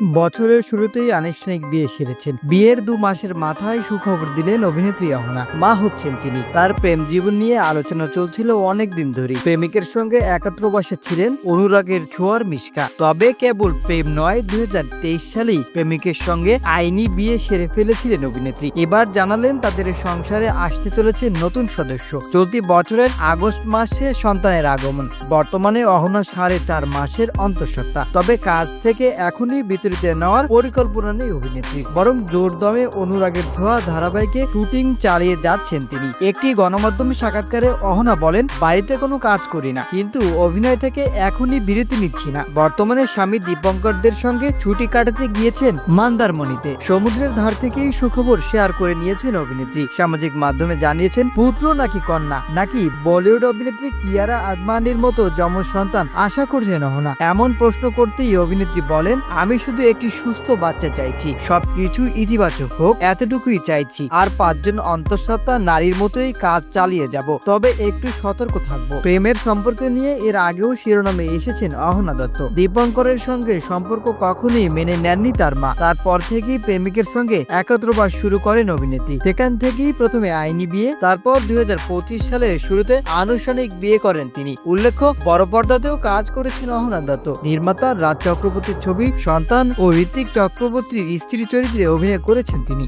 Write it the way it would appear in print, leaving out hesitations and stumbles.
বছরের শুরুতেই আনুষ্ঠানিক বিয়ে সেরেছেন। বিয়ের ২ মাসের মাথায় সুখবর দিলেন অভিনেত্রী অহনা। মা হচ্ছেন তিনি। তার প্রেম জীবন নিয়ে আলোচনা চলছিল অনেকদিন ধরেই। প্রেমিকের সঙ্গে একাত্রবাসে ছিলেন অনুরাগের ছোঁয়ার মিশকা। তবে কেবল প্রেম নয়, ২০২৩ সালেই প্রেমিকের সঙ্গে আইনি বিয়ে সেরে ফেলেছিলেন অভিনেত্রী। এবার জানালেন তাদের সংসারে আসতে চলেছে নতুন সদস্য। চলতি বছরের আগস্ট মাসে সন্তানের আগমন। বর্তমানে অহনা ৪.৫ মাসের অন্তঃসত্ত্বা। তবে কাজ থেকে এখনই বিতরিতে নেওয়ার পরিকল্পনা নেই অভিনেত্রী, বরং জোর দমে অনুরাগের ছোঁয়া ধারাবাহিকে শুটিং চালিয়ে যাচ্ছেন তিনি। একটি গণমাধ্যমে সাক্ষাৎকারে অহনা বলেন, বাড়িতে কোনো কাজ করি না, কিন্তু অভিনয় থেকে এখনই বিরতি নিচ্ছি না। বর্তমানে স্বামী দীপঙ্করদের সঙ্গে ছুটি কাটাতে গিয়েছেন মন্দারমণিতে। সমুদ্রের ধার থেকেই সুখবর শেয়ার করে নিয়েছেন অভিনেত্রী। সামাজিক মাধ্যমে জানিয়েছেন, পুত্র নাকি কন্যা, নাকি বলিউড অভিনেত্রী কিয়ারা আদভানির মতো যমজ সন্তান আশা করছেন অহনা। এমন প্রশ্ন করতেই অভিনেত্রী বলেন, আমি শুধু একটি সুস্থ বাচ্চা চাইছি, সবকিছু ইতিবাচক হোক এতটুকুই চাইছি। আর ৫ জন অন্তঃসত্ত্বা নারীর মতোই কাজ চালিয়ে যাব, তবে একটু সতর্ক থাকবো। প্রেমের সম্পর্ক নিয়ে এর আগেও শিরোনামে এসেছেন অহনা দত্ত। দীপঙ্করের সঙ্গে সম্পর্ক কখনোই মেনে নেননি তার মা। তারপর থেকেই প্রেমিকের সঙ্গে একত্রবাস শুরু করেন অভিনেত্রী। সেখান থেকেই প্রথমে আইনি বিয়ে, তারপর ২০২৫ সালে শুরুতে আনুষ্ঠানিক বিয়ে করেন তিনি। উল্লেখ্য, বড় পর্দাতেও কাজ করেছেন অহনা দত্ত। নির্মাতা রাজ চক্রবর্তীর ছবি সন্তান ও ঋত্বিক চক্রবর্তীর স্ত্রী চরিত্রে অভিনয় করেছেন তিনি।